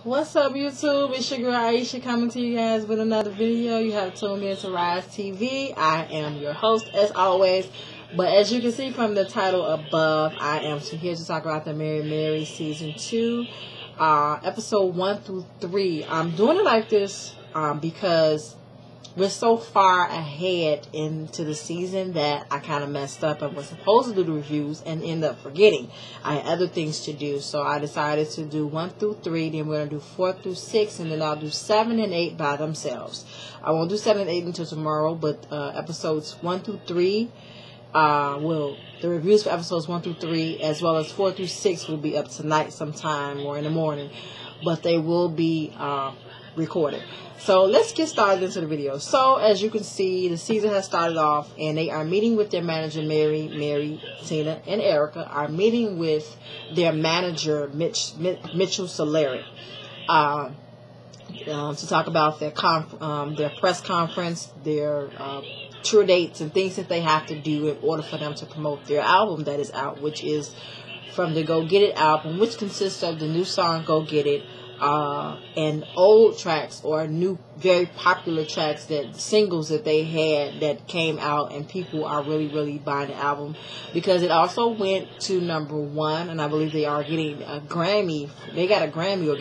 What's up, YouTube? It's your girl Aisha coming to you guys with another video. You have tuned in to Rise TV. I am your host as always. But as you can see from the title above, I am here to talk about the Mary season 2, episode 1 through 3. I'm doing it like this because we're so far ahead into the season that I kind of messed up. I was supposed to do the reviews and end up forgetting. I had other things to do, so I decided to do 1 through 3. Then we're gonna do 4 through 6, and then I'll do 7 and 8 by themselves. I won't do 7 and 8 until tomorrow, but episodes 1 through 3 the reviews for episodes 1 through 3 as well as 4 through 6 will be up tonight sometime or in the morning, but they will be recorded. So let's get started into the video. So as you can see, the season has started off and they are meeting with their manager Mary, Tina, and Erica are meeting with their manager Mitchell Solari to talk about their press conference, their tour dates and things that they have to do in order for them to promote their album that is out, which is from the Go Get It album, which consists of the new song Go Get It, and old tracks or new very popular tracks, that singles that they had that came out, and people are really buying the album because it also went to #1, and I believe they are getting a Grammy. They got a Grammy or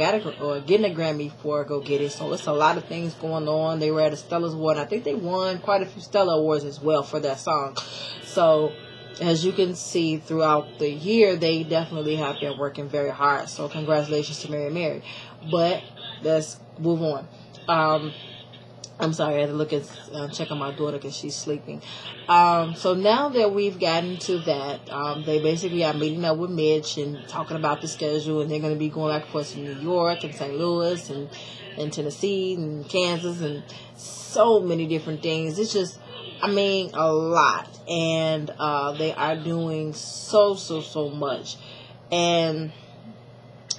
getting a Grammy for Go Get It. So it's a lot of things going on. They were at a Stellar Award. I think they won quite a few Stellar Awards as well for that song. So as you can see throughout the year, they definitely have been working very hard. So congratulations to Mary. But let's move on. I'm sorry, I had to look at check on my daughter because she's sleeping. So now that we've gotten to that, they basically are meeting up with Mitch and talking about the schedule, and they're going to be going back and forth to New York and St. Louis and Tennessee and Kansas and so many different things. It's just, I mean, a lot. And they are doing so much. And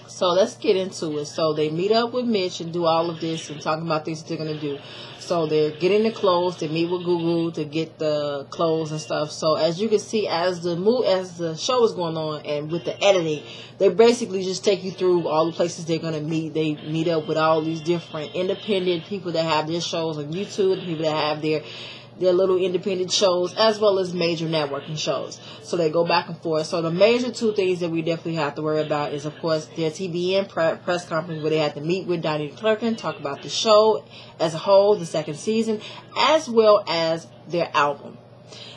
so let's get into it. So they meet up with Mitch and do all of this and talking about things that they're going to do. So they're getting the clothes. They meet with Gugu to get the clothes and stuff. So as you can see, as the show is going on and with the editing, they basically just take you through all the places they're going to meet. They meet up with all these different independent people that have their shows on YouTube, people that have their little independent shows, as well as major networking shows. So they go back and forth. So the major two things that we definitely have to worry about is, of course, their TBN press conference where they had to meet with Donnie Clerkin, talk about the show as a whole, the second season, as well as their album.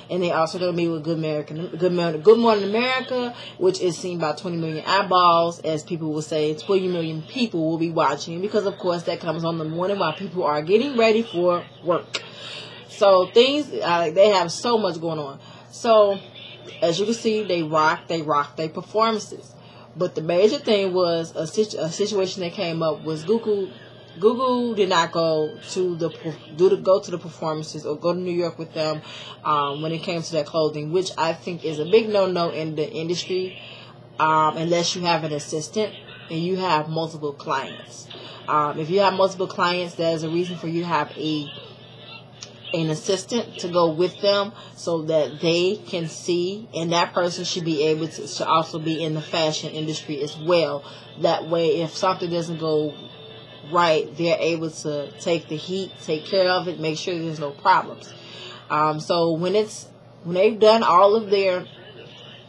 And they also going to meet with Good Morning America, which is seen by 20 million eyeballs, as people will say 20 million people will be watching, because of course that comes on the morning while people are getting ready for work. So things, they have so much going on. So as you can see, they rock their performances. But the major thing was a situation that came up was Gugu did not go to the performances or go to New York with them when it came to that clothing, which I think is a big no in the industry, unless you have an assistant and you have multiple clients. If you have multiple clients, there's a reason for you to have an assistant to go with them so that they can see, and that person should be able to also be in the fashion industry as well. That way, if something doesn't go right, they're able to take the heat, take care of it, make sure there's no problems. So when they've done all of their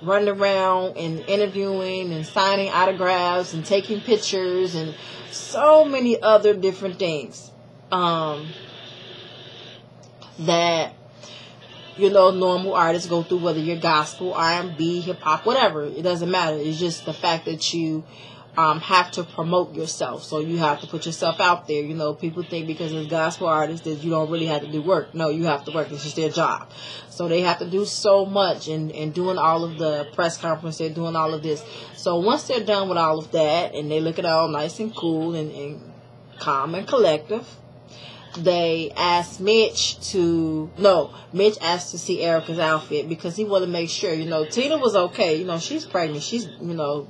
running around and interviewing and signing autographs and taking pictures and so many other different things, that, you know, normal artists go through, whether you're gospel, R&B, hip-hop, whatever. It doesn't matter. It's just the fact that you have to promote yourself. So you have to put yourself out there. You know, people think because it's gospel artists that you don't really have to do work. No, you have to work. It's just their job. So they have to do so much and doing all of the press conference. They're doing all of this. So once they're done with all of that and they look at all nice and cool and calm and collective, they asked Mitch asked to see Erica's outfit because he wanted to make sure, you know, Tina was okay. You know, she's pregnant. She's, you know,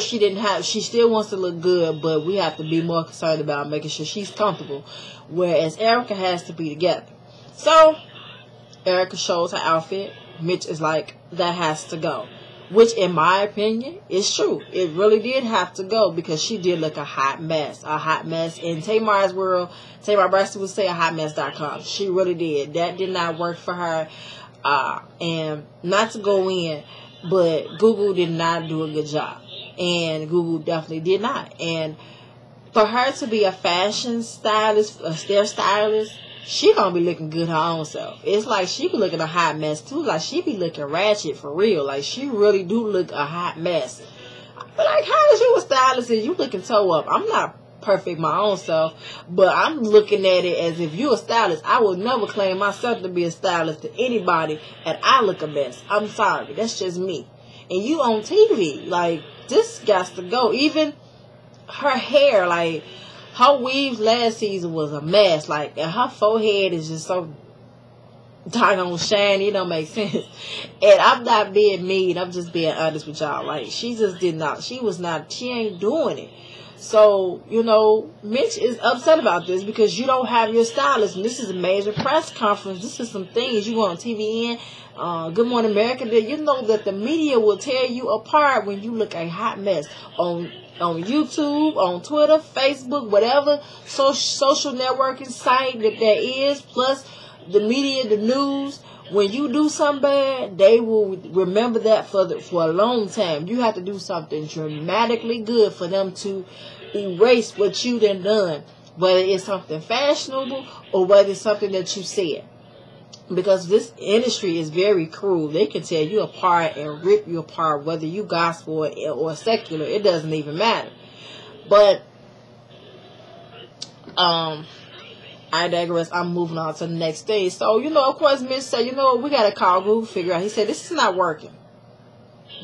she still wants to look good, but we have to be more concerned about making sure she's comfortable. Whereas Erica has to be together. So Erica shows her outfit. Mitch is like, that has to go. which in my opinion is true. It really did have to go because she did look a hot mess. In Tamar's world, Tamar Braxton would say a hotmess.com. She really did. That did not work for her. And not to go in, but Google did not do a good job. And Google definitely did not. And for her to be a fashion stylist, a hairstylist, she gonna be looking good her own self. It's like she be looking a hot mess too. Like she be looking ratchet for real. Like she really do look a hot mess. But like, how is you a stylist and you looking toe up? I'm not perfect my own self, but I'm looking at it as if you a stylist. I would never claim myself to be a stylist to anybody, and I look a mess. I'm sorry, that's just me. And you on TV, like this got to go. Even her hair, like. Her weave last season was a mess. Like, and her forehead is just so doggone shiny. It don't make sense. And I'm not being mean. I'm just being honest with y'all. Like, she just did not. She ain't doing it. So, you know, Mitch is upset about this because you don't have your stylist. And this is a major press conference. This is some things you want on TV in. Good Morning America. You know that the media will tear you apart when you look a hot mess on YouTube, on Twitter, Facebook, whatever social networking site that there is, plus the media, the news. When you do something bad, they will remember that for a long time. You have to do something dramatically good for them to erase what you done, whether it's something fashionable or whether it's something that you said. Because this industry is very cruel. They can tear you apart and rip you apart, whether you gospel or secular. It doesn't even matter. But I digress. I'm moving on to the next thing. So, you know, of course, Mitch said, you know what, we got to call Google, figure out. He said, this is not working.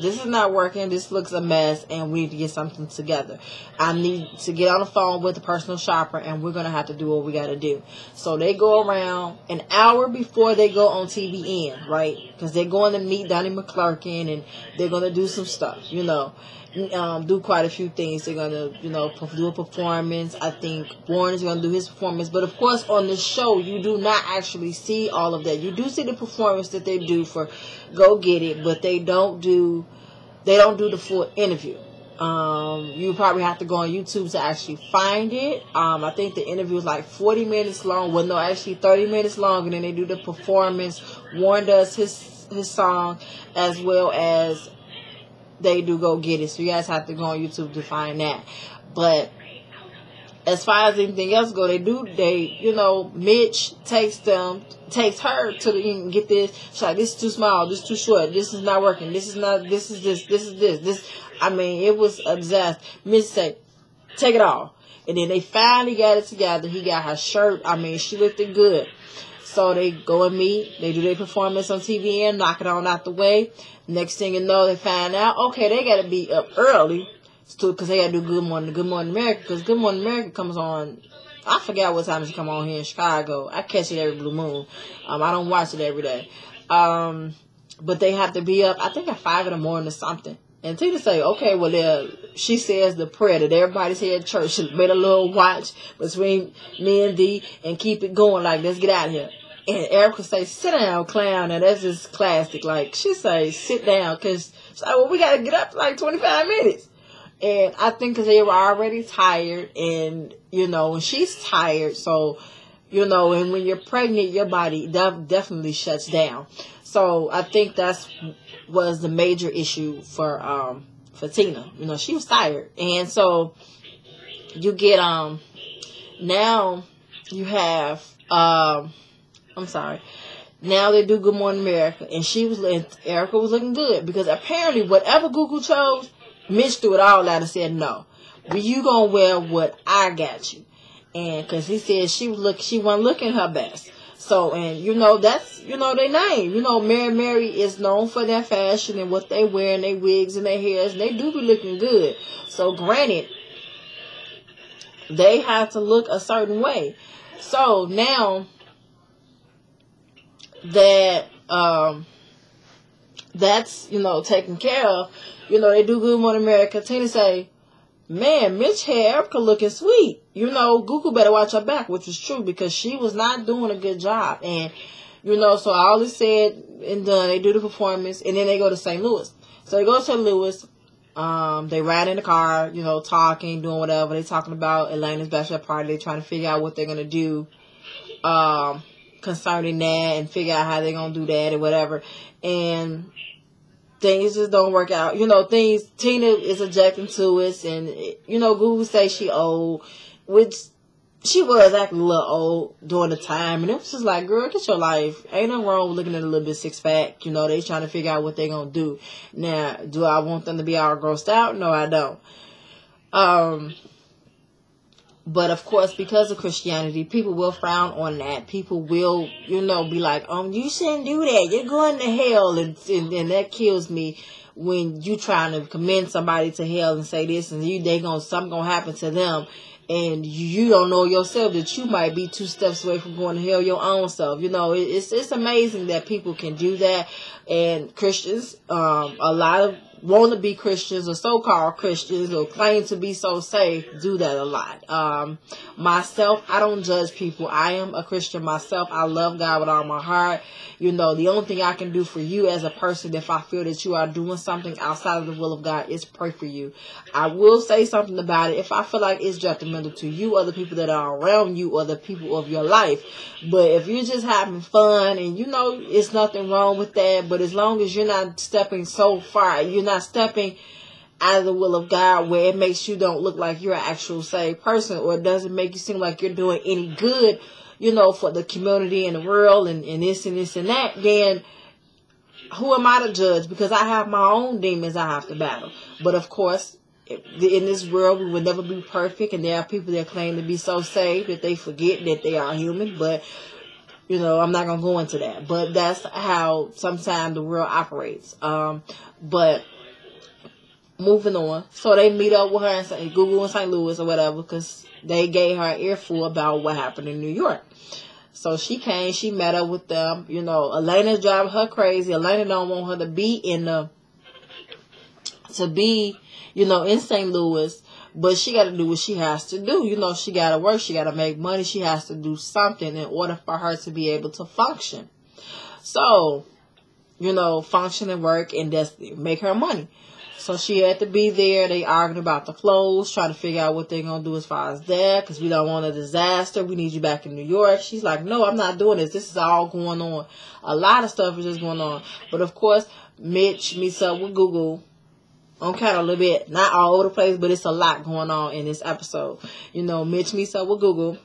This is not working. This looks a mess, and we need to get something together. I need to get on the phone with the personal shopper, and we're going to have to do what we got to do. So they go around an hour before they go on TVN, right? Because they're going to meet Donnie McClurkin, and they're going to do some stuff, you know. Do quite a few things. They're going to, you know, do a performance. I think Warren's going to do his performance. But, of course, on the show, you do not actually see all of that. You do see the performance that they do for Go Get It, but they don't do the full interview. You probably have to go on YouTube to actually find it. I think the interview is like 40 minutes long. Well, no, actually 30 minutes long. And then they do the performance. Warren does his song as well as they do Go Get It. So you guys have to go on YouTube to find that. But as far as anything else go, you know, Mitch takes her to get this. She's like, this is too small, this is too short, this is not working, this is this. I mean, it was a disaster. Mitch said, take it all. And then they finally got it together. He got her shirt. I mean, she looked good. So they go and meet. They do their performance on TV and knock it on out the way. Next thing you know, they find out, okay, they got to be up early because they got to do Good Morning America. Because Good Morning America comes on, I forgot what time it come on here in Chicago. I catch it every blue moon. I don't watch it every day. But they have to be up, I think at 5 in the morning or something. And Tina say, okay, well, she says the prayer that everybody's here at church. She made a little watch between me and Dee and keep it going. Like, let's get out of here. And Erica say, sit down, clown. And that's just classic. Like, she say, sit down. Because she's like, well, we got to get up for like 25 minutes. And I think because they were already tired. And, you know, and she's tired. So, you know, and when you're pregnant, your body definitely shuts down. So I think was the major issue for Tina. You know, she was tired. And so you get, now you have, now they do Good Morning America. And Erica was looking good. Because apparently whatever Google chose, Mitch threw it all out and said, no. But you gonna wear what I got you. And because he said she wasn't looking her best. So, and you know, that's, you know, their name. You know, Mary is known for their fashion and what they wear and their wigs and their hairs. And they do be looking good. So, granted, they have to look a certain way. So, now that that's, you know, taken care of, you know, they do Good Morning America. Tina say, man, Mitch had Erica looking sweet. You know, Google better watch her back, which is true because she was not doing a good job. And, you know, so all is said and done. They do the performance and then they go to St. Louis. So they go to Louis. They ride in the car, you know, talking, doing whatever. They talking about Elena's bachelor party. They trying to figure out what they're gonna do concerning that, and figure out how they're gonna do that or whatever. And things just don't work out. You know, Tina is objecting to it, and, you know, Google say she old, which she was acting a little old during the time. And it was just like, girl, get your life. Ain't nothing wrong with looking at a little bit six-pack. You know, they trying to figure out what they gonna do. Now, do I want them to be all grossed out? No, I don't. But of course, because of Christianity, people will frown on that. People will, you know, be like, you shouldn't do that. You're going to hell. And that kills me when you trying to commend somebody to hell and say this, and something gonna happen to them. And you don't know yourself that you might be 2 steps away from going to hell your own self. You know, it's amazing that people can do that. And Christians, a lot of wannabe Christians or so-called Christians or claim to be so safe do that a lot. Myself, I don't judge people. I am a Christian myself. I love God with all my heart. You know, the only thing I can do for you as a person, if I feel that you are doing something outside of the will of God, is pray for you. I will say something about it if I feel like it's detrimental to you or the people that are around you or the people of your life. But if you're just having fun, and you know, it's nothing wrong with that, but as long as you're not stepping so far, you're not stepping out of the will of God where it makes you don't look like you're an actual saved person, or it doesn't make you seem like you're doing any good, you know, for the community and the world and this and this and that, then who am I to judge? Because I have my own demons I have to battle. But of course, in this world, we will never be perfect, and there are people that claim to be so saved that they forget that they are human. But, you know, I'm not going to go into that. But that's how sometimes the world operates. But moving on. So they meet up with her in Google in St. Louis or whatever, because they gave her an earful about what happened in New York. So she came, she met up with them. You know, Elena's driving her crazy. Elena don't want her to be in St. Louis, but she got to do what she has to do. You know, she got to work, she got to make money, she has to do something in order for her to be able to function. So, you know, function and work and just make her money. So she had to be there. They arguing about the clothes, trying to figure out what they're going to do as far as that, because we don't want a disaster. We need you back in New York. She's like, no, I'm not doing this. This is all going on. A lot of stuff is just going on. But of course, Mitch meets up with Google. I'm kind of a little bit, not all over the place, but it's a lot going on in this episode. You know, Mitch meets up with Google,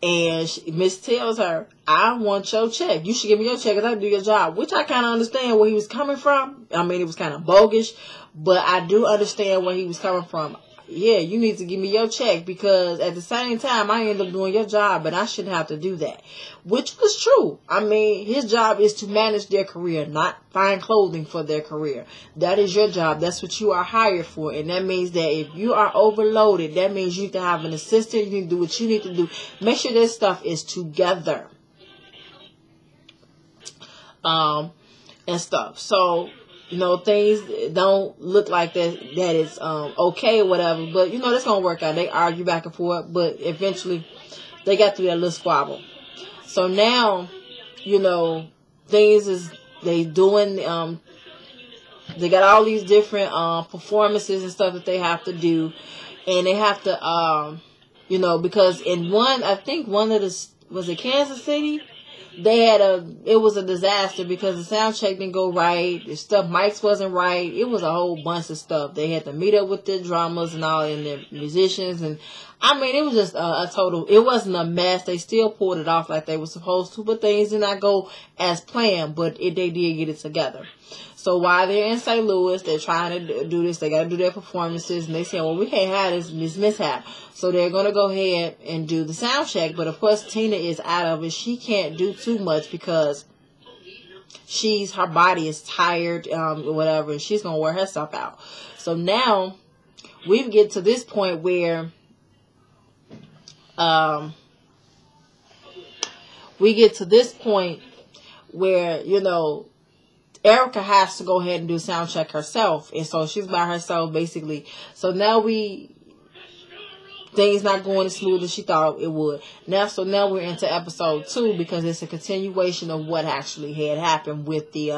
and Mitch tells her, I want your check. You should give me your check because I do your job, which I kind of understand where he was coming from. I mean, it was kind of bogus, but I do understand where he was coming from. Yeah, you need to give me your check, because at the same time, I end up doing your job, but I shouldn't have to do that. Which was true. I mean, his job is to manage their career, not find clothing for their career. That is your job. That's what you are hired for. And that means that if you are overloaded, that means you need to have an assistant. You need to do what you need to do. Make sure this stuff is together. And stuff. So, you know, things don't look like that is okay or whatever. But, you know, that's going to work out. They argue back and forth. But eventually, they got through that little squabble. So now, you know, things is they doing, they got all these different performances and stuff that they have to do. And they have to, you know, because in I think one of the, was it Kansas City? They had it was a disaster because the sound check didn't go right. The stuff, mics wasn't right. It was a whole bunch of stuff. They had to meet up with their drummers and all, and their musicians. And I mean, it was just a total, it wasn't a mess. They still pulled it off like they were supposed to, but things did not go as planned, but they did get it together. So while they're in St. Louis, they're trying to do this. They got to do their performances. And they say, well, we can't have this mishap. So they're going to go ahead and do the sound check. But, of course, Tina is out of it. She can't do too much because her body is tired, or whatever. And she's going to wear herself out. So now we get to this point where you know, Erica has to go ahead and do sound check herself. And so she's by herself, basically. So now things not going as smooth as she thought it would. So now we're into episode 2 because it's a continuation of what actually had happened with the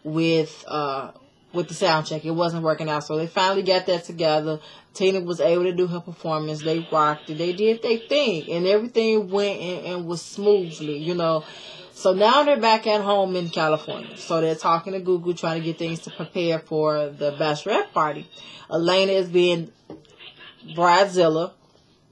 with the sound check. It wasn't working out. So they finally got that together. Tina was able to do her performance. They rocked it. They did their thing. And everything went and was smoothly, you know. So now they're back at home in California. So they're talking to Google, trying to get things to prepare for the bachelorette party. Elena is being bridezilla,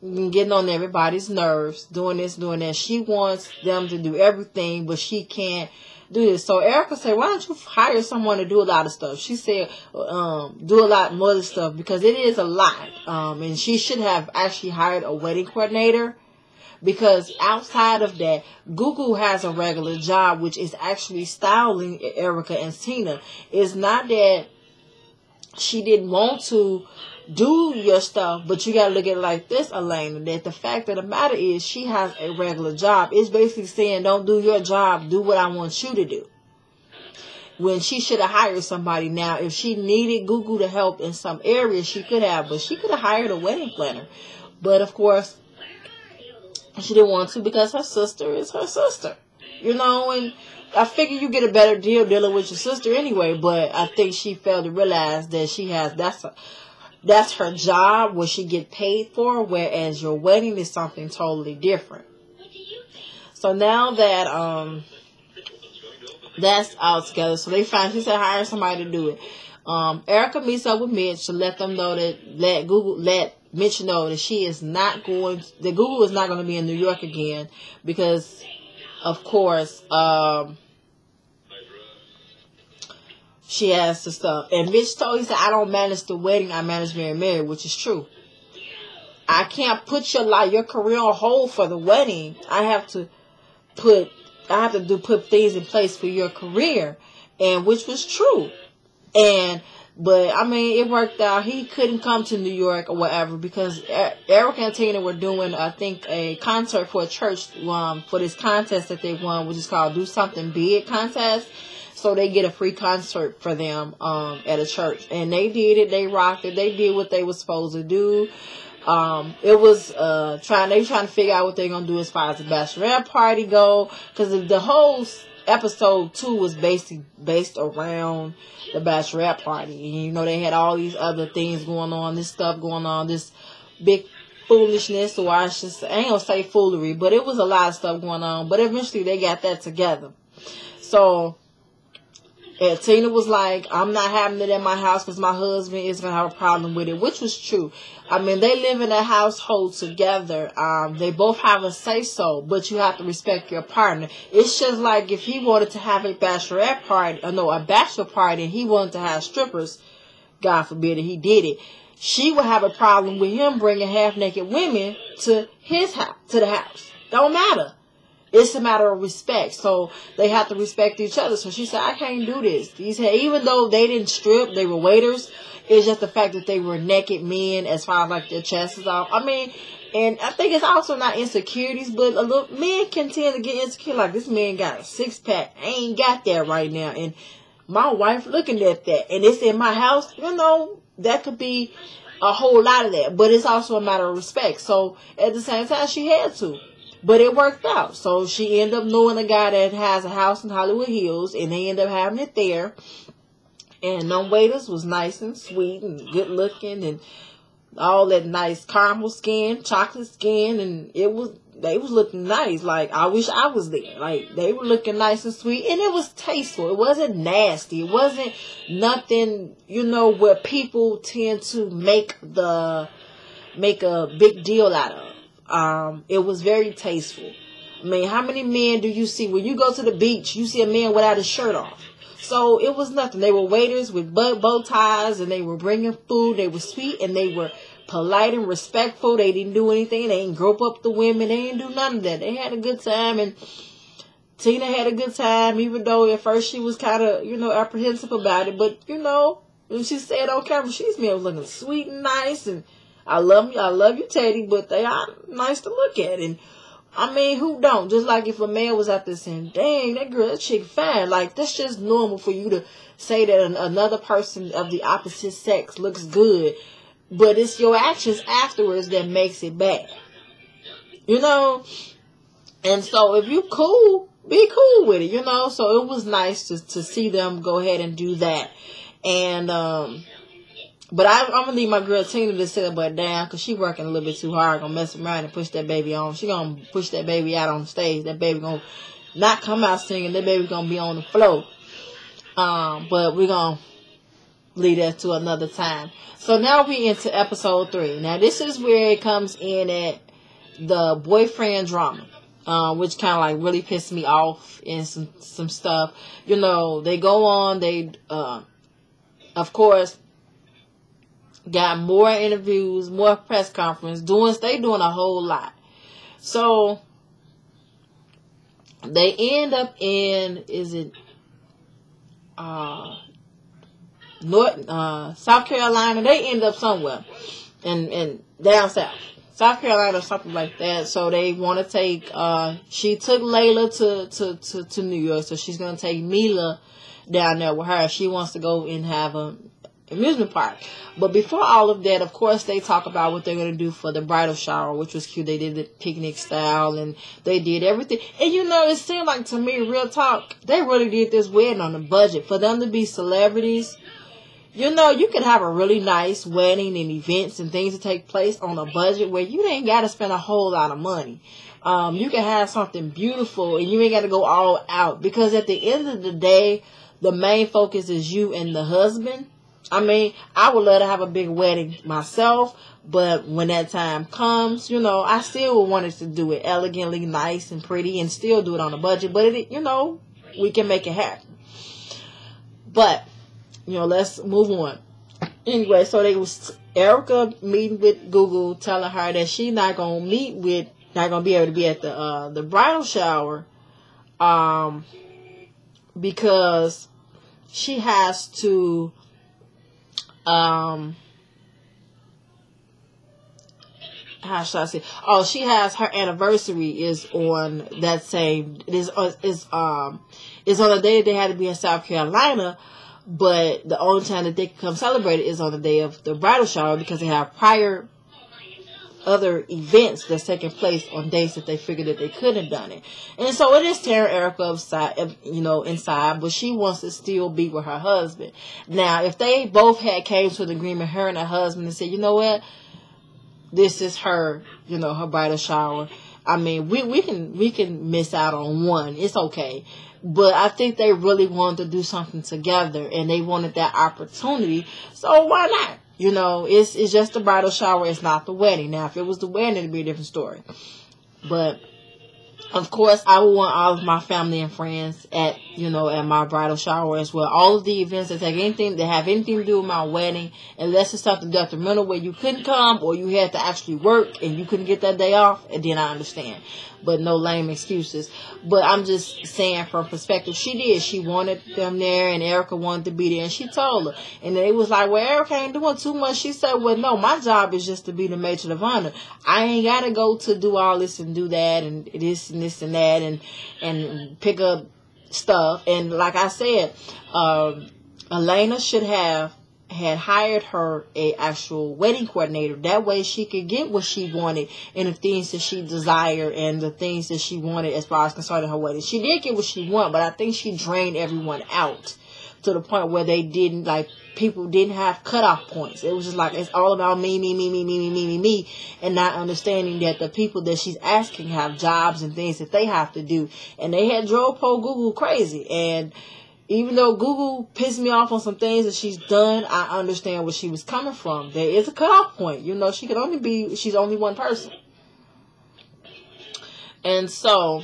getting on everybody's nerves, doing this, doing that. She wants them to do everything, but she can't do this. So Erica said, why don't you hire someone to do a lot of stuff? She said, do a lot more of stuff, because it is a lot. And she should have actually hired a wedding coordinator, because outside of that, Google has a regular job, which is actually styling Erica and Tina. It's not that she didn't want to do your stuff, but you got to look at it like this, Elena, that the fact of the matter is she has a regular job. It's basically saying, don't do your job, do what I want you to do. When she should have hired somebody. Now, if she needed Google to help in some areas, she could have, but she could have hired a wedding planner. But of course, she didn't want to, because her sister is her sister, you know, and I figure you get a better deal dealing with your sister anyway, but I think she failed to realize that she has, that's her job, what she get paid for, whereas your wedding is something totally different. So now that that's all together, so she said hire somebody to do it. Erica meets up with Mitch to let them know let Mitch know that Google is not going to be in New York again, because of course she has the stuff. And Mitch he said, I don't manage the wedding, I manage Mary, which is true. I can't put your career on hold for the wedding. I have to put things in place for your career, and which was true. But I mean, it worked out. He couldn't come to New York or whatever, because Erica and Tina were doing, I think, a concert for a church for this contest that they won, which is called Do Something Big contest. So they get a free concert for them at a church, and they did it. They rocked it. They did what they were supposed to do. It was trying to figure out what they're gonna do as far as the bachelorette party go, because the whole episode 2 was basically based around the bachelorette party. And, you know, they had all these other things going on, this stuff going on, this big foolishness, or I ain't gonna say foolery, but it was a lot of stuff going on. But eventually they got that together. So and Tina was like, I'm not having it in my house because my husband is going to have a problem with it, which was true. I mean, they live in a household together. They both have a say-so, but you have to respect your partner. It's just like if he wanted to have a bachelorette party, a bachelor party, and he wanted to have strippers, God forbid, and he did it, she would have a problem with him bringing half-naked women to his house, to the house. Don't matter. It's a matter of respect. So they have to respect each other. So she said, I can't do this. Even though they didn't strip, they were waiters. It's just the fact that they were naked men as far as like their chests is off. I mean, and I think it's also not insecurities, but men can tend to get insecure. Like, this man got a 6-pack. I ain't got that right now. And my wife looking at that. And it's in my house. You know, that could be a whole lot of that. But it's also a matter of respect. So at the same time, she had to. But it worked out. So she ended up knowing a guy that has a house in Hollywood Hills, and they ended up having it there. And them waiters was nice and sweet and good looking, and all that nice caramel skin, chocolate skin, and they was looking nice. Like, I wish I was there. Like, they were looking nice and sweet, and it was tasteful. It wasn't nasty. It wasn't nothing, where people tend to make a big deal out of. It was very tasteful. I mean, how many men do you see when you go to the beach, you see a man without his shirt off? So it was nothing. They were waiters with bow ties, and they were bringing food. They were sweet, and they were polite and respectful. They didn't do anything. They didn't grope up the women. They didn't do none of that. They had a good time, and Tina had a good time, even though at first she was kind of, apprehensive about it. But, when she said on camera, she's was looking sweet and nice, and I love you, Teddy, but they are nice to look at. And I mean, who don't? Just like if a man was out there saying, dang, that chick fine. Like, that's just normal for you to say that another person of the opposite sex looks good. But it's your actions afterwards that makes it bad. And so if you cool be cool with it, you know. So it was nice to see them go ahead and do that. And but I'm gonna leave my girl Tina to sit her butt down, because she working a little bit too hard. Gonna mess around and push that baby on. She gonna push that baby out on the stage. That baby gonna not come out singing. That baby gonna be on the floor. But we're gonna leave that to another time. So now we into episode 3. Now this is where it comes in at the boyfriend drama, which kind of like really pissed me off, and some stuff. You know, they go on. They of course got more interviews, more press conference. They doing a whole lot. So they end up in, South Carolina. They end up somewhere in down south, South Carolina or something like that. So they want to take, she took Layla to New York, so she's going to take Mila down there with her. She wants to go and have a amusement park. But before all of that, of course, they talk about what they're going to do for the bridal shower, which was cute. They did the picnic style, and they did everything. And you know, it seemed like, to me, real talk, they really did this wedding on a budget. For them to be celebrities, you know, you can have a really nice wedding and events and things to take place on a budget where you ain't got to spend a whole lot of money. You can have something beautiful, and you ain't got to go all out, because at the end of the day, the main focus is you and the husband. I mean, I would love to have a big wedding myself, but when that time comes, you know, I still would want to do it elegantly, nice and pretty, and still do it on a budget. But, you know, we can make it happen. But, you know, let's move on. Anyway, so they was Erica meeting with Google, telling her that she's not going to be able to be at the bridal shower, because she has to, how should I say? Oh, she has her anniversary is on that same. Is on the day they had to be in South Carolina, but the only time that they can come celebrate it is on the day of the bridal shower, because they have prior other events that's taking place on days that they figured that they could have done it. And so it is tearing Erica inside, but she wants to still be with her husband. Now, if they both had came to an agreement, her and her husband, and said, you know what, this is her, you know, her bridal shower. I mean, we can miss out on one. It's okay. But I think they really wanted to do something together, and they wanted that opportunity. So why not? You know, it's just the bridal shower. It's not the wedding. Now, if it was the wedding, it'd be a different story. But, of course, I would want all of my family and friends at my bridal shower as well. All of the events that have anything to do with my wedding, unless it's something detrimental where you couldn't come or you had to actually work and you couldn't get that day off, and then I understand. But no lame excuses. But I'm just saying from perspective, she did. She wanted them there, and Erica wanted to be there, and she told her. And they was like, well, Erica ain't doing too much. She said, well, no, my job is just to be the matron of honor. I ain't got to go to do all this and do that and this and this and that and pick up stuff. And like I said, Elena should had hired her a actual wedding coordinator. That way she could get what she wanted and the things that she desired and the things that she wanted as far as concerning her wedding. She did get what she wanted, but I think she drained everyone out to the point where people didn't have cutoff points. It was just like, it's all about me, and not understanding that the people that she's asking have jobs and things that they have to do. And they had drove poor Google crazy. And even though Google pissed me off on some things that she's done, I understand where she was coming from. There is a cutoff point. You know, she's only one person. And so,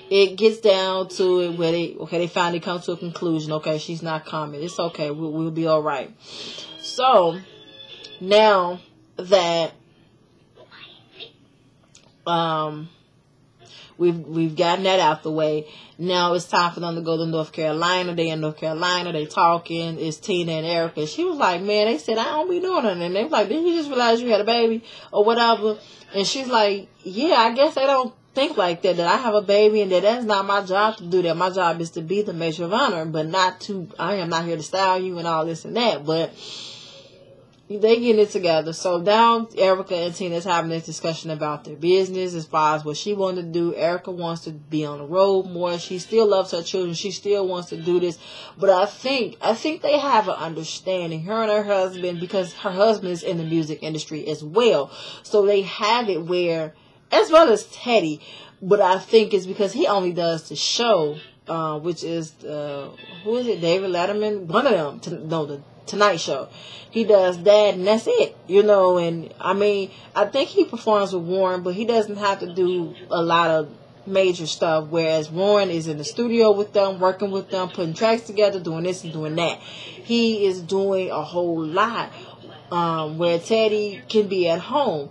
it gets down to it where they finally come to a conclusion. Okay, she's not coming. It's okay. We'll be all right. So, now that, we've gotten that out the way. Now it's time for them to go to North Carolina. They in North Carolina. They talking. It's Tina and Erica. She was like, man, they said I don't be doing nothing. And they was like, didn't you just realize you had a baby or whatever? And she's like, yeah, I guess they don't think like that I have a baby and that's not my job to do that. My job is to be the matron of honor, but I am not here to style you and all this and that. But they getting it together. So now Erica and Tina is having this discussion about their business as far as what she wanted to do. Erica wants to be on the road more. She still loves her children. She still wants to do this. But I think they have an understanding, her and her husband, because her husband is in the music industry as well. So they have it where, as well as Teddy, but I think it's because he only does the show, which is, who is it, David Letterman? One of them, the Tonight Show. He does that, and that's it, and I mean, I think he performs with Warren, but he doesn't have to do a lot of major stuff, whereas Warren is in the studio with them, working with them, putting tracks together, doing this and doing that. He is doing a whole lot, where Teddy can be at home,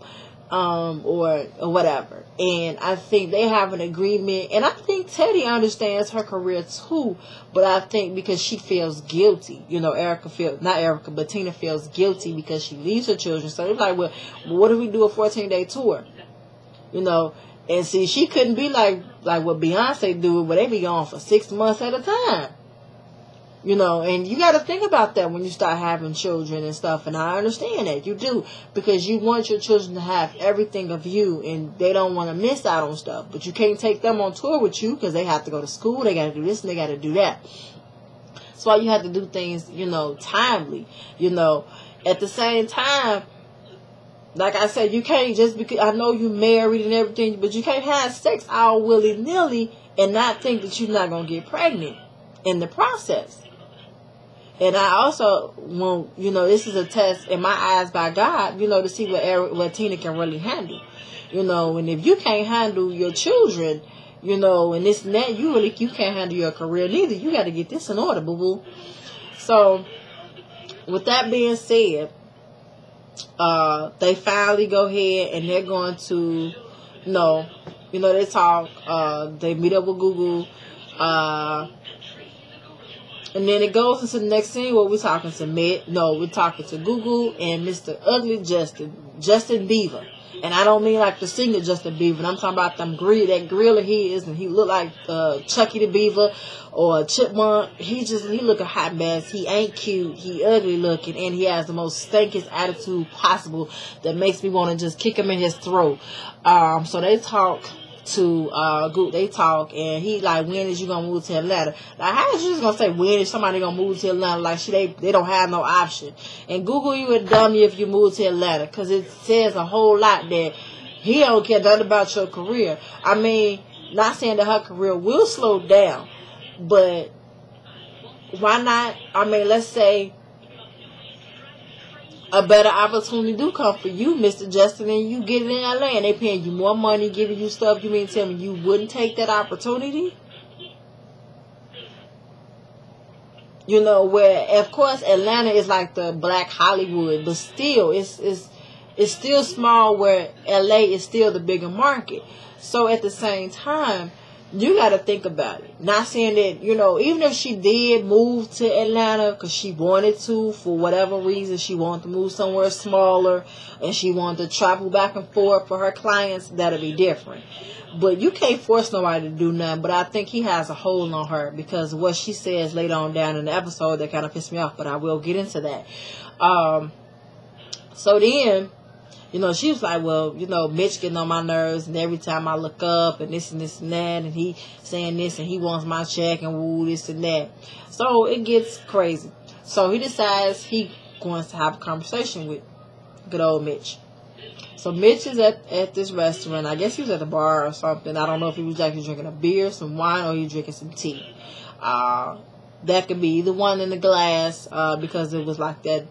or whatever. And I think they have an agreement, and I think Teddy understands her career too, but I think because she feels guilty, Tina feels guilty because she leaves her children. So it's like, well, what if we do a 14-day tour? And see, she couldn't be like what Beyonce do, where they be gone for 6 months at a time. And you got to think about that when you start having children and stuff. And I understand that. You do. Because you want your children to have everything of you. And they don't want to miss out on stuff. But you can't take them on tour with you because they have to go to school. They got to do this and they got to do that. That's why you have to do things, timely. At the same time, like I said, you can't just because I know you married and everything. But you can't have sex all willy-nilly and not think that you're not going to get pregnant in the process. And I also want, this is a test in my eyes by God, to see what Tina can really handle. And if you can't handle your children, and this and that, you can't handle your career neither. You got to get this in order, boo-boo. So, with that being said, they finally go ahead and they're going to, they talk, they meet up with Google, and then it goes into the next scene where we're talking to we're talking to Google and Mr. Ugly Justin Bieber. And I don't mean like the singer Justin Bieber. I'm talking about that gorilla he is, and he look like Chucky the Beaver or Chipmunk. He look a hot mess. He ain't cute. He ugly looking, and he has the most stankiest attitude possible that makes me want to just kick him in his throat. So they talk to they talk, and he like, when is you gonna move to Atlanta? Like, how is you just gonna say when is somebody gonna move to Atlanta? Like, they don't have no option. And Google, you a dummy if you move to Atlanta, because it says a whole lot that he don't care nothing about your career. I mean, not saying that her career will slow down, but why not? I mean, let's say a better opportunity do come for you, Mr. Justin, and you get it in LA and they paying you more money, giving you stuff. You mean to tell me you wouldn't take that opportunity? Where of course Atlanta is like the black Hollywood, but still it's still small, where LA is still the bigger market. So at the same time, you got to think about it. Not saying that, even if she did move to Atlanta because she wanted to, for whatever reason, she wanted to move somewhere smaller and she wanted to travel back and forth for her clients, that'll be different. But you can't force nobody to do nothing. But I think he has a hold on her because of what she says later on down in the episode that kind of pissed me off, but I will get into that. So then, she was like, well, Mitch getting on my nerves, and every time I look up, and this and this and that, and he saying this, and he wants my check, and woo, this and that. So it gets crazy. So he decides he wants to have a conversation with good old Mitch. So Mitch is at this restaurant. I guess he was at the bar or something. I don't know if he was actually drinking a beer, some wine, or he was drinking some tea. That could be either one in the glass, because it was like that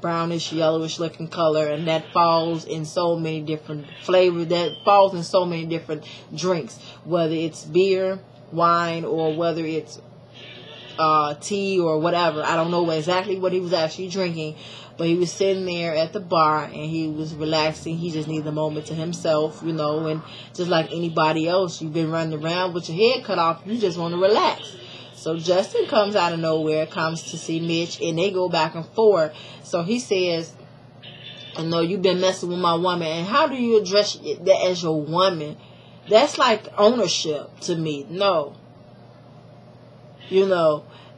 brownish, yellowish looking color, and that falls in so many different flavors, that falls in so many different drinks, whether it's beer, wine, or whether it's tea or whatever. I don't know exactly what he was actually drinking, but he was sitting there at the bar and he was relaxing. He just needed a moment to himself, and just like anybody else, you've been running around with your head cut off, you just want to relax. So Justin comes out of nowhere, comes to see Mitch, and they go back and forth. So he says, I know you've been messing with my woman, and how do you address that as your woman? That's like ownership to me. No.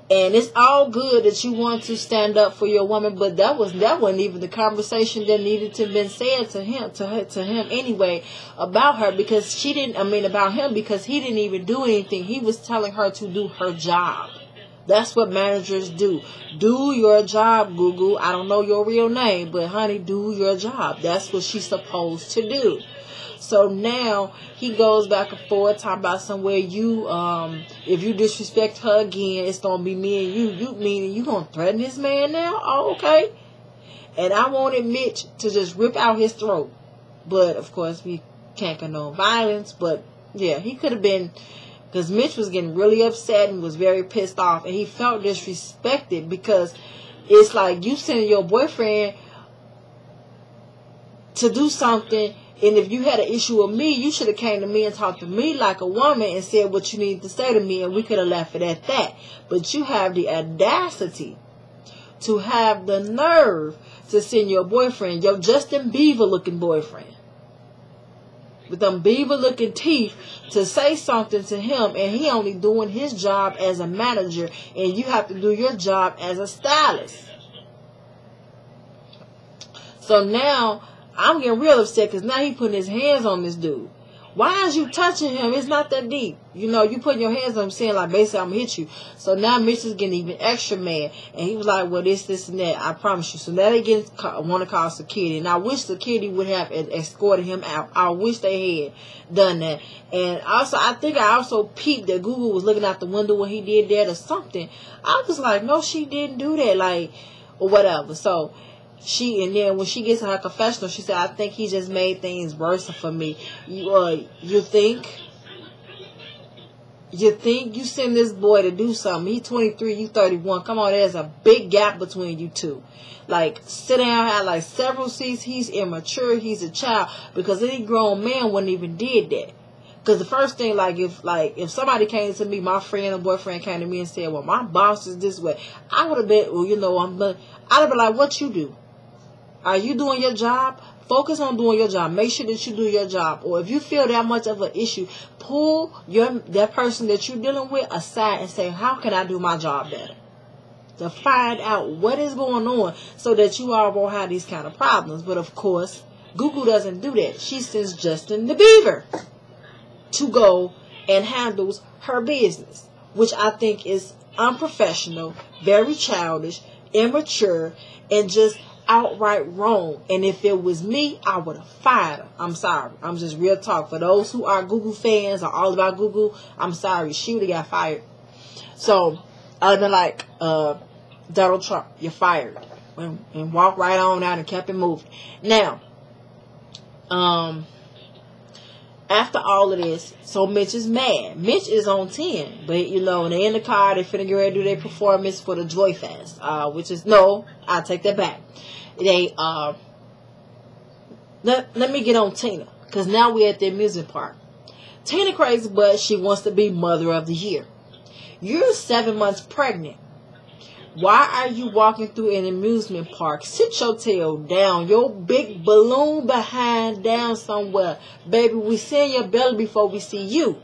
And it's all good that you want to stand up for your woman, but that wasn't even the conversation that needed to have been said to him anyway about her, because about him, because he didn't even do anything. He was telling her to do her job. That's what managers do. Do your job, Gugu. I don't know your real name, but honey, do your job. That's what she's supposed to do. So now he goes back and forth talking about somewhere if you disrespect her again, it's gonna be me and you. You meaning you gonna threaten this man now? Oh, okay. And I wanted Mitch to just rip out his throat, but of course we can't condone violence. But yeah, he could have been, because Mitch was getting really upset and was very pissed off, and he felt disrespected, because it's like you sending your boyfriend to do something. And if you had an issue with me, you should have came to me and talked to me like a woman and said what you needed to say to me, and we could have left it at that. But you have the audacity to have the nerve to send your boyfriend, your Justin Bieber looking boyfriend, with them Beaver looking teeth, to say something to him, and he only doing his job as a manager, and you have to do your job as a stylist. So now I'm getting real upset, because now he putting his hands on this dude. Why is you touching him? It's not that deep. You putting your hands on him, saying like, basically, I'm going to hit you. So now Mitch is getting even extra mad. And he was like, well, this, and that. I promise you. So now they want to call security. And I wish security would have escorted him out. I wish they had done that. And also, I think I also peeped that Google was looking out the window when he did that or something. I was like, no, she didn't do that. Like, or whatever. So and then when she gets in her confessional, she said, I think he just made things worse for me. You think you send this boy to do something? He's 23, you 31. Come on, there's a big gap between you two. Like, sit down, have like several seats. He's immature, he's a child, because any grown man wouldn't even did that. Because the first thing, if somebody came to me, my friend or boyfriend came to me and said, well, my boss is this way, I would have been, I'd have been like, what you do? Are you doing your job? Focus on doing your job. Make sure that you do your job. Or if you feel that much of an issue, pull that person that you're dealing with aside and say, how can I do my job better? To find out what is going on so that you all won't have these kind of problems. But of course, Google doesn't do that. She sends Justin the Beaver to go and handles her business, which I think is unprofessional, very childish, immature, and just outright wrong. And if it was me, I would have fired her. I'm sorry. I'm just real talk. For those who are Google fans or all about Google, I'm sorry. She would have got fired. So, other than like Donald Trump, you're fired. And walk right on out and kept it moving. Now, after all of this, so Mitch is mad. Mitch is on 10. But, and they in the car, they finna get ready to do their performance for the Joy Fest. I'll take that back. Let me get on Tina, because now we're at the amusement park. Tina crazy, but she wants to be Mother of the Year. You're 7 months pregnant. Why are you walking through an amusement park? Sit your tail down, your big balloon behind down somewhere. Baby, we see your belly before we see you.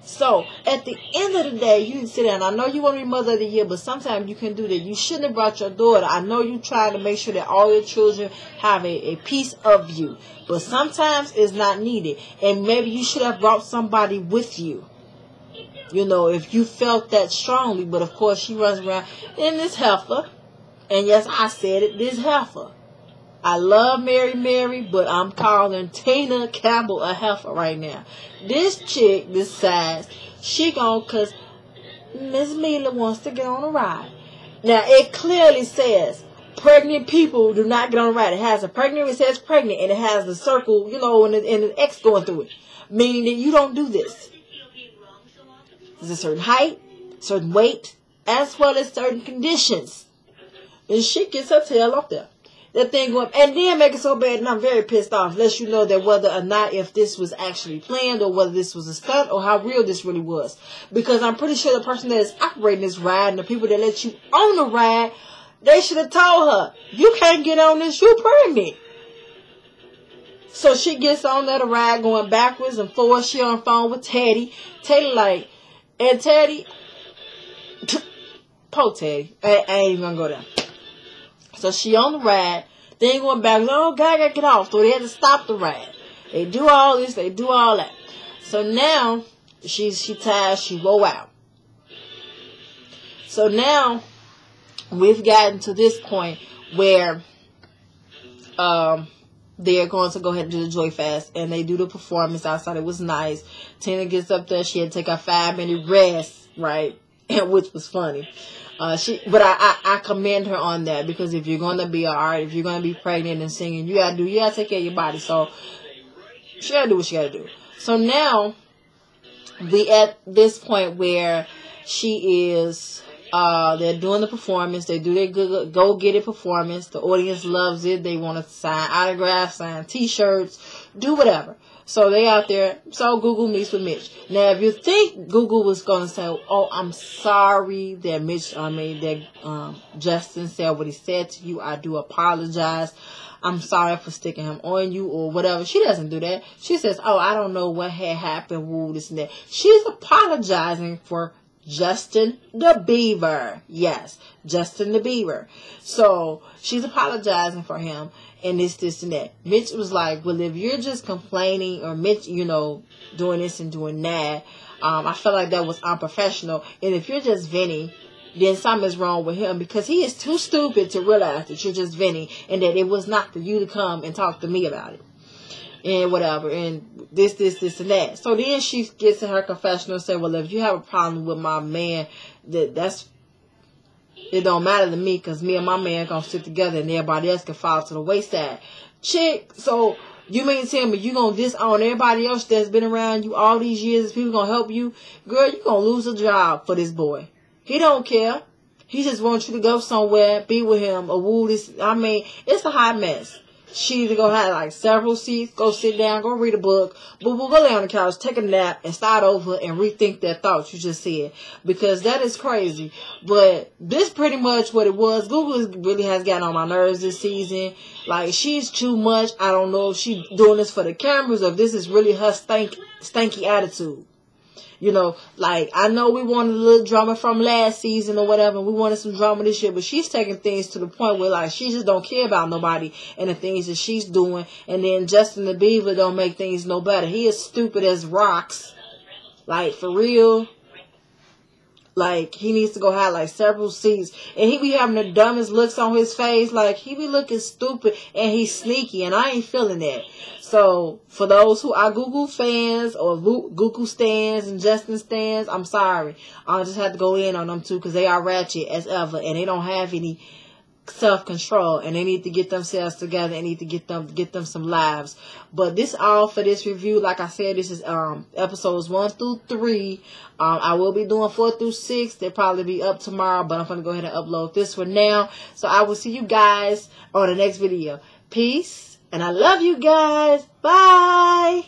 So, at the end of the day, you can sit down. I know you want to be Mother of the Year, but sometimes you can do that. You shouldn't have brought your daughter. I know you're trying to make sure that all your children have a piece of you. But sometimes it's not needed. And maybe you should have brought somebody with you. If you felt that strongly. But, of course, she runs around in this heifer. And, yes, I said it, this heifer. I love Mary, but I'm calling Tina Campbell a heifer right now. This chick decides she because Miss Mila wants to get on a ride. Now, it clearly says pregnant people do not get on a ride. It has a pregnant, it says pregnant, and it has the circle, and an X going through it. Meaning that you don't do this. There's a certain height, certain weight, as well as certain conditions. And she gets her tail up there. That thing going, and then make it so bad, and I'm very pissed off. Lets you know that whether or not if this was actually planned, or whether this was a stunt, or how real this really was. Because I'm pretty sure the person that is operating this ride, and the people that let you on the ride, they should have told her, you can't get on this, you're pregnant. So she gets on that ride going backwards and forwards. She on the phone with Teddy. Teddy like, and Teddy, poor Teddy. I ain't even gonna go there. So she on the ride. They ain't going back. Oh, God, I gotta get off. So they had to stop the ride. They do all this. They do all that. So now she tired. She roll out. So now we've gotten to this point where they're going to go ahead and do the Joy Fest, and they do the performance outside. It was nice. Tina gets up there. She had to take a 5-minute rest, right? Which was funny. But I commend her on that, because if you're going to be an artist, if you're going to be pregnant and singing, you gotta take care of your body. So she gotta do what she gotta do. So now we at this point where she is. They're doing the performance. They do their go get it performance. The audience loves it. They want to sign autographs, sign T-shirts, do whatever. So they out there. So Google meets with Mitch. Now, if you think Google was going to say, "Oh, I'm sorry that Justin said what he said to you. I do apologize. I'm sorry for sticking him on you," or whatever. She doesn't do that. She says, "Oh, I don't know what had happened. Woo, this and that." She's apologizing for Justin the Beaver. Yes, Justin the Beaver. So she's apologizing for him and this and that. Mitch was like, well, if you're just complaining, or Mitch, doing this and doing that, I felt like that was unprofessional. And if you're just venting, then something's wrong with him, because he is too stupid to realize that you're just venting and that it was not for you to come and talk to me about it. And whatever, and this, and that. So then she gets in her confessional and say, well, if you have a problem with my man, it don't matter to me, because me and my man gonna sit together and everybody else can fall to the wayside. Chick, so you mean to tell me you gonna disown everybody else that's been around you all these years? People gonna help you? Girl, you gonna lose a job for this boy. He don't care. He just wants you to go somewhere, be with him, or woo this. It's a hot mess. She either go have like several seats, go sit down, go read a book, but we'll go lay on the couch, take a nap, and start over and rethink that thought you just said, because that is crazy. But this pretty much what it was. Google really has gotten on my nerves this season. Like, she's too much. I don't know if she's doing this for the cameras or if this is really her stanky attitude. Like, I know we wanted a little drama from last season or whatever. We wanted some drama this year, but she's taking things to the point where, like, she just don't care about nobody and the things that she's doing. And then Justin the Beaver don't make things no better. He is stupid as rocks. Like, for real. Like, he needs to go have, like, several seats. And he be having the dumbest looks on his face. Like, he be looking stupid and he's sneaky. And I ain't feeling that. So, for those who are Google fans or Google stans and Justin stans, I'm sorry. I just have to go in on them too, because they are ratchet as ever. And they don't have any self-control, and they need to get themselves together and need to get them some lives. But this all for this review. Like I said, this is episodes 1 through 3. I will be doing 4 through 6. They'll probably be up tomorrow, but I'm gonna go ahead and upload this one now. So I will see you guys on the next video. Peace, and I love you guys. Bye.